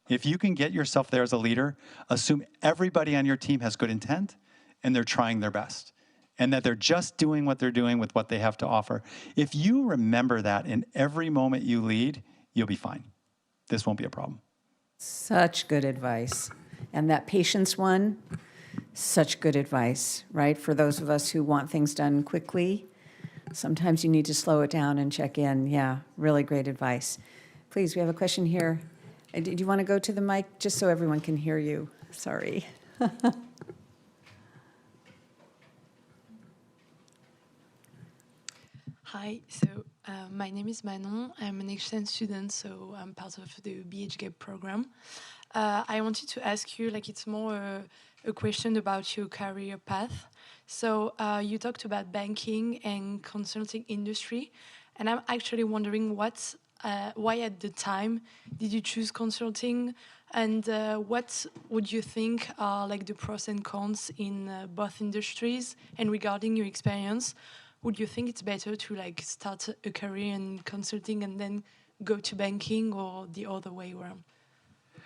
If you can get yourself there as a leader, assume everybody on your team has good intent and they're trying their best and that they're just doing what they're doing with what they have to offer. If you remember that in every moment you lead, you'll be fine. This won't be a problem. Such good advice. And that patience one, such good advice, right? For those of us who want things done quickly, sometimes you need to slow it down and check in. Yeah, really great advice. Please, we have a question here. Do you want to go to the mic just so everyone can hear you? Sorry. Hi, so my name is Manon. I'm an exchange student, so I'm part of the BHGAP program. I wanted to ask you, it's more a question about your career path. So you talked about banking and consulting industry, and I'm actually wondering why at the time did you choose consulting, and what would you think are the pros and cons in both industries? And regarding your experience, would you think it's better to start a career in consulting and then go to banking, or the other way around?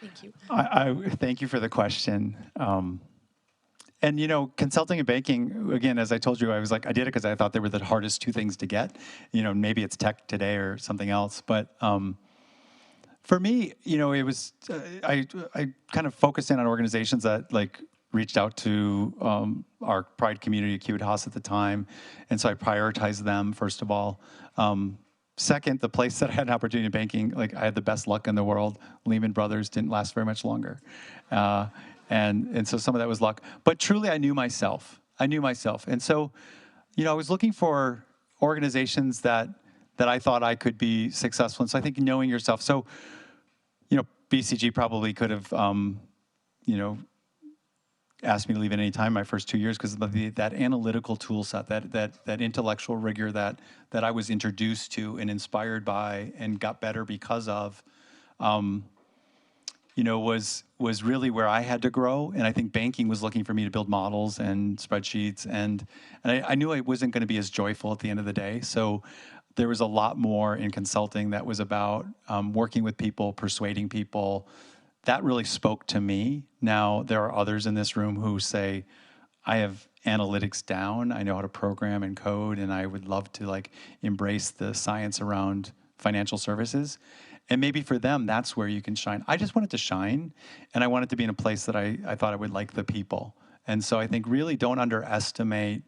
Thank you. I thank you for the question. And consulting and banking, again, as I told you, I did it because I thought they were the hardest two things to get. Maybe it's tech today or something else. But for me, it was, I kind of focused in on organizations that reached out to our Pride community, Kiewit Haas at the time. And so I prioritized them, first of all. Second, the place that I had an opportunity in banking, I had the best luck in the world. Lehman Brothers didn't last very much longer. And so some of that was luck. But truly, I knew myself. And so, I was looking for organizations that I thought I could be successful in. So I think knowing yourself. So, BCG probably could have, asked me to leave at any time my first 2 years because of that analytical tool set, that intellectual rigor that I was introduced to and inspired by and got better because of. was really where I had to grow. And I think banking was looking for me to build models and spreadsheets. And I knew I wasn't going to be as joyful at the end of the day. So there was a lot more in consulting that was about working with people, persuading people. That really spoke to me. Now, there are others in this room who say, I have analytics down. I know how to program and code, and I would love to embrace the science around financial services. And maybe for them, that's where you can shine. I just wanted to shine, and I wanted to be in a place that I thought I would like the people. And so I think really don't underestimate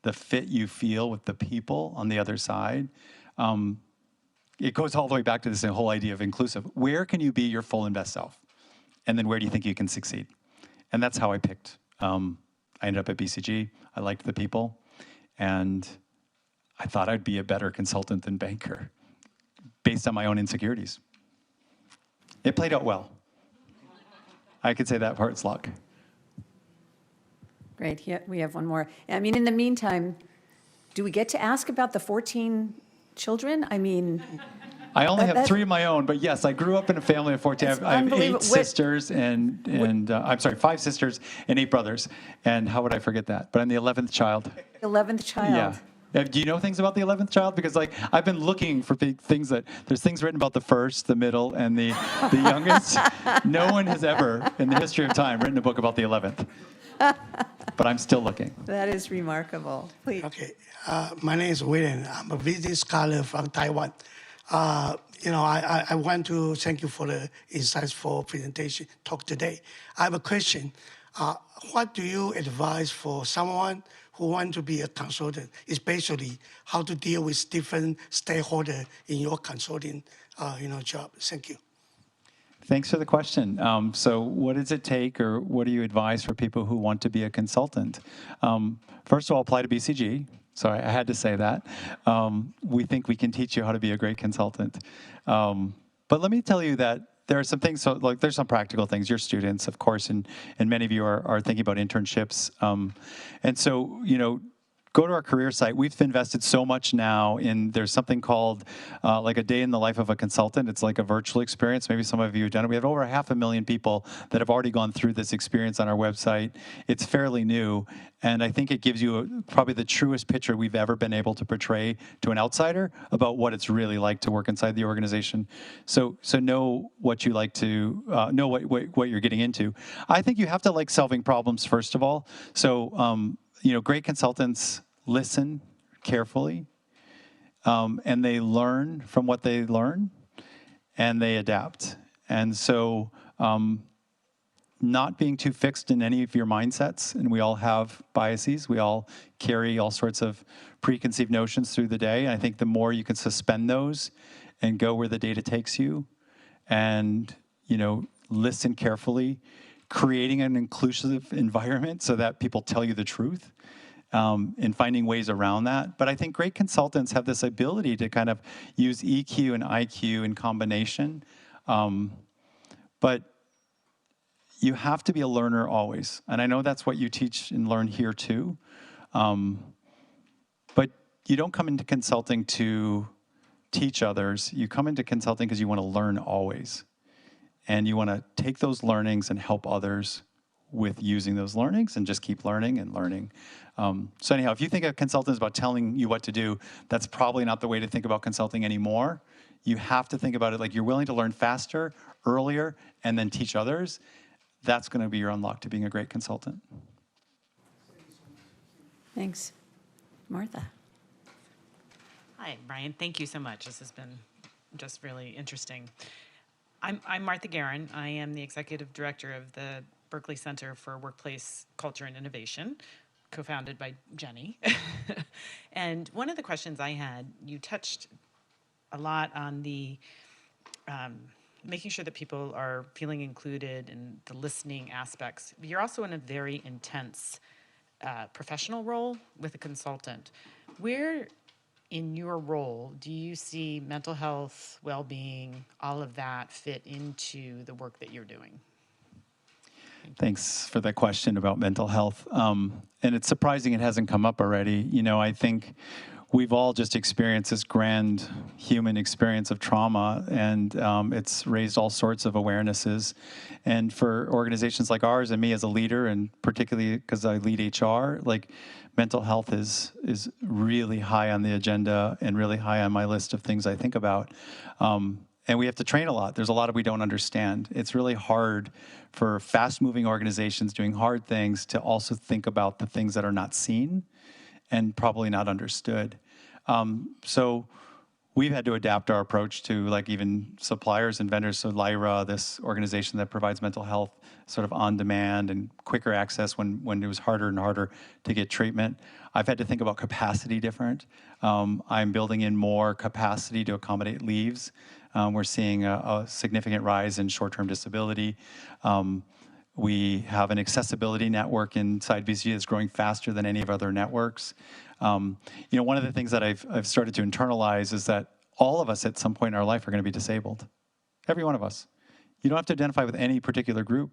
the fit you feel with the people on the other side. It goes all the way back to this whole idea of inclusive. Where can you be your full and best self? And then where do you think you can succeed? And that's how I picked. I ended up at BCG. I liked the people. And I thought I'd be a better consultant than banker based on my own insecurities. It played out well. I could say that part's luck. Great. Yeah, we have one more. I mean, in the meantime, do we get to ask about the 14 children? I mean, I only have that's- 3 of my own, but yes, I grew up in a family of 14. It's I have 8 unbelievable. sisters and I'm sorry, 5 sisters and 8 brothers. And how would I forget that? But I'm the 11th child. 11th child. Yeah. Do you know things about the 11th child? Because I've been looking for things there's things written about the first, the middle, and the youngest. No one has ever, in the history of time, written a book about the 11th. But I'm still looking. That is remarkable. Please. Okay, my name is William. I'm a visiting scholar from Taiwan. I want to thank you for the insightful presentation talk today. I have a question. What do you advise for someone who wants to be a consultant, especially how to deal with different stakeholders in your consulting, job? Thank you. Thanks for the question. So what does it take, or what do you advise for people who want to be a consultant? First of all, apply to BCG. Sorry, I had to say that. We think we can teach you how to be a great consultant. But let me tell you that there are some things, there's some practical things. You're students, of course, and many of you are thinking about internships. And so, go to our career site. We've invested so much now there's something called like a day in the life of a consultant. It's like a virtual experience. Maybe some of you have done it. We have over 500,000 people that have already gone through this experience on our website. It's fairly new. And I think it gives you probably the truest picture we've ever been able to portray to an outsider about what it's really like to work inside the organization. So know what you like to, know what you're getting into. I think you have to like solving problems, first of all. So, great consultants listen carefully, and they learn from what they learn, and they adapt. And so not being too fixed in any of your mindsets, and we all have biases. We all carry all sorts of preconceived notions through the day. And I think the more you can suspend those and go where the data takes you and, listen carefully, creating an inclusive environment so that people tell you the truth, and finding ways around that. But I think great consultants have this ability to kind of use EQ and IQ in combination. But you have to be a learner always. And I know that's what you teach and learn here too. But you don't come into consulting to teach others. You come into consulting because you want to learn always. And you want to take those learnings and help others with using those learnings and just keep learning and learning. So anyhow, if you think a consultant is about telling you what to do, that's probably not the way to think about consulting anymore. You have to think about it like you're willing to learn faster, earlier, and then teach others. That's going to be your unlock to being a great consultant. Thanks. Martha. Hi, Brian. Thank you so much. This has been just really interesting. I'm Martha Guerin. I am the executive director of the Berkeley Center for Workplace Culture and Innovation, co-founded by Jenny. And one of the questions I had, you touched a lot on the making sure that people are feeling included and the listening aspects. You're also in a very intense professional role with a consultant. Where in your role do you see mental health, well-being, all of that fit into the work that you're doing? Thanks for that question about mental health. And it's surprising it hasn't come up already. I think we've all just experienced this grand human experience of trauma, and it's raised all sorts of awarenesses. And for organizations like ours and me as a leader, and particularly because I lead HR, like mental health is really high on the agenda and really high on my list of things I think about. And we have to train a lot. There's a lot we don't understand. It's really hard for fast-moving organizations doing hard things to also think about the things that are not seen and probably not understood. So we've had to adapt our approach to like even suppliers and vendors. So Lyra, this organization that provides mental health sort of on demand and quicker access when it was harder and harder to get treatment. I've had to think about capacity different. I'm building in more capacity to accommodate leaves. We're seeing a significant rise in short-term disability. We have an accessibility network inside BCG that's growing faster than any of other networks. One of the things that I've started to internalize is that all of us at some point in our life are going to be disabled. Every one of us. You don't have to identify with any particular group,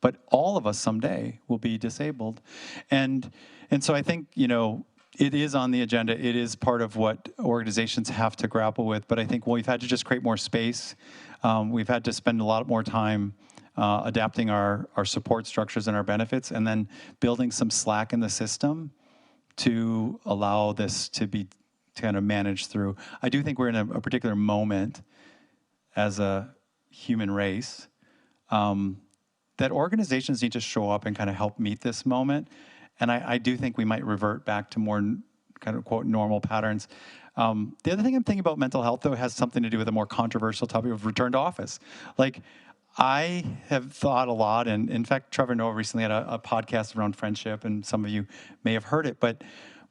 but all of us someday will be disabled. And so I think, it is on the agenda. It is part of what organizations have to grapple with. But I think we've had to just create more space. We've had to spend a lot more time adapting our support structures and our benefits, and then building some slack in the system to allow this to be kind of managed through. I do think we're in a particular moment as a human race that organizations need to show up and kind of help meet this moment. And I do think we might revert back to more kind of, quote, normal patterns. The other thing I'm thinking about mental health, though, has something to do with a more controversial topic of return to office. Like, I have thought a lot, and in fact, Trevor Noah recently had a podcast around friendship, and some of you may have heard it, but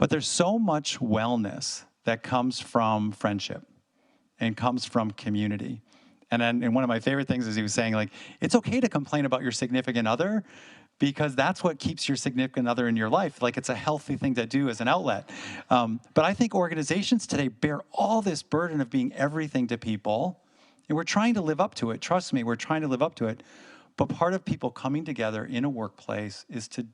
there's so much wellness that comes from friendship and comes from community. And one of my favorite things is he was saying, like, it's okay to complain about your significant other, because that's what keeps your significant other in your life. Like, it's a healthy thing to do as an outlet. But I think organizations today bear all this burden of being everything to people, and we're trying to live up to it. Trust me, we're trying to live up to it. But part of people coming together in a workplace is to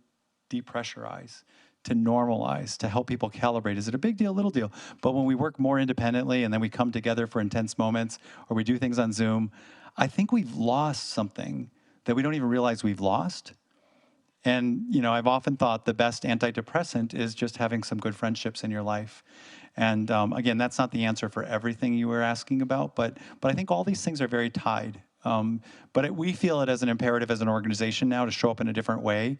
depressurize, to normalize, to help people calibrate. Is it a big deal, little deal? But when we work more independently and then we come together for intense moments, or we do things on Zoom, I think we've lost something that we don't even realize we've lost. And, I've often thought the best antidepressant is just having some good friendships in your life. And again, that's not the answer for everything you were asking about, but I think all these things are very tied. But we feel it as an imperative as an organization now to show up in a different way,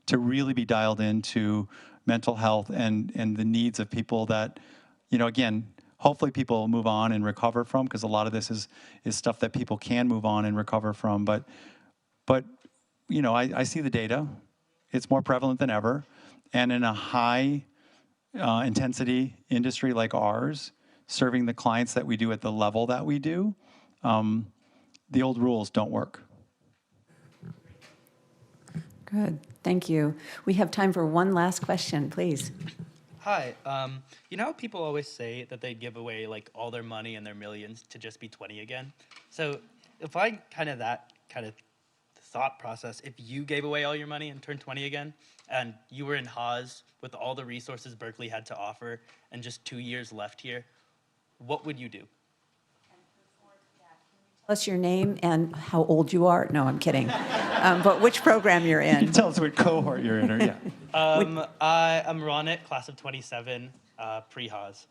to really be dialed into mental health and the needs of people that, again, hopefully people move on and recover from, because a lot of this is stuff that people can move on and recover from. But I see the data. It's more prevalent than ever. And in a high intensity industry like ours, serving the clients that we do at the level that we do, the old rules don't work. Good, thank you. We have time for one last question, please. Hi. You know how people always say that they give away like all their money and their millions to just be 20 again? So if I that kind of thought process, if you gave away all your money and turned 20 again, and you were in Haas with all the resources Berkeley had to offer and just 2 years left here, what would you do? Tell us your name and how old you are. No, I'm kidding. But which program you're You in. can tell us what cohort you're in, or yeah. I'm Ronit, class of 27, pre-Haas.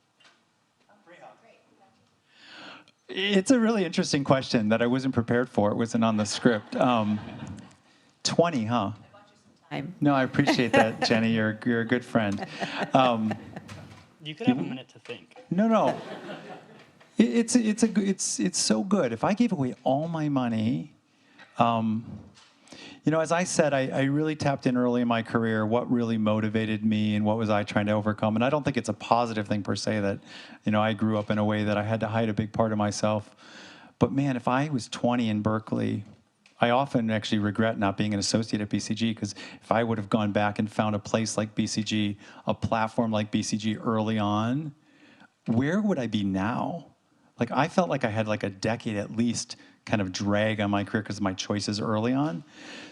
It's a really interesting question that I wasn't prepared for. It wasn't on the script. 20, huh? Time. No, I appreciate that, Jenny. You're a good friend. You could have a minute to think. No. It's so good. If I gave away all my money, as I said, I really tapped in early in my career what really motivated me and what was I trying to overcome. And I don't think it's a positive thing per se that, I grew up in a way that I had to hide a big part of myself. But man, if I was 20 in Berkeley, I often actually regret not being an associate at BCG, because if I would have gone back and found a place like BCG, a platform like BCG early on, where would I be now? Like I felt like I had like a decade at least kind of drag on my career because of my choices early on.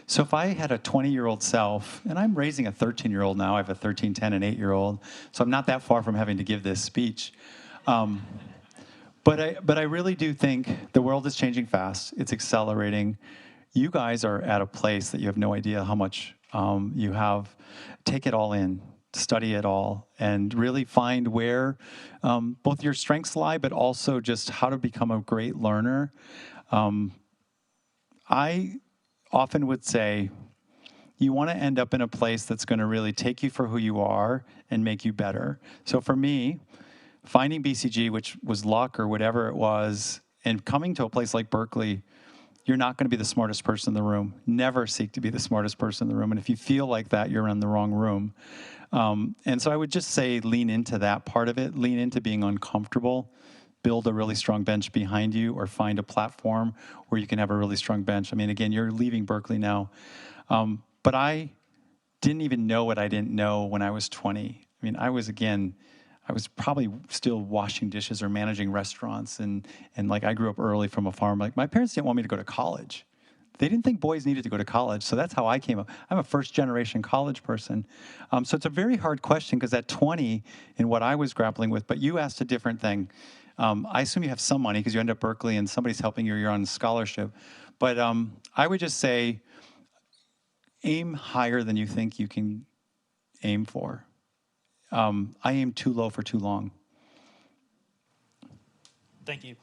So if I had a 20-year-old self, and I'm raising a 13-year-old now, I have a 13, 10, and 8-year-old, so I'm not that far from having to give this speech. But I really do think the world is changing fast. It's accelerating. You guys are at a place that you have no idea how much you have. Take it all in, study it all, and really find where both your strengths lie, but also just how to become a great learner. I often would say you want to end up in a place that's going to really take you for who you are and make you better. So for me, finding BCG, which was luck or whatever it was, and coming to a place like Berkeley, you're not going to be the smartest person in the room. Never seek to be the smartest person in the room. And if you feel like that, you're in the wrong room. And so I would just say lean into that part of it. Lean into being uncomfortable. Build a really strong bench behind you, or find a platform where you can have a really strong bench. I mean, again, you're leaving Berkeley now. But I didn't even know what I didn't know when I was 20. I mean, I was probably still washing dishes or managing restaurants. And like, I grew up early from a farm. Like, my parents didn't want me to go to college. They didn't think boys needed to go to college. So that's how I came up. I'm a first-generation college person. So it's a very hard question, because at 20, in what I was grappling with, but you asked a different thing. I assume you have some money because you end up at Berkeley and somebody's helping you, you're on scholarship. But I would just say, aim higher than you think you can aim for. I aimed too low for too long. Thank you.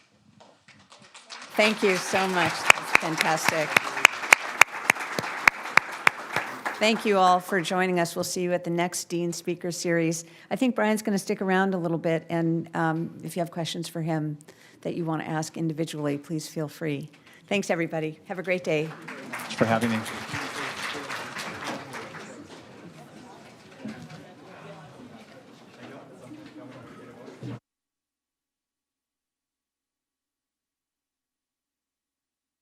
Thank you so much. That's fantastic. Thank you all for joining us. We'll see you at the next Dean Speaker Series. I think Brian's going to stick around a little bit, and if you have questions for him that you want to ask individually, please feel free. Thanks, everybody. Have a great day. Thanks for having me.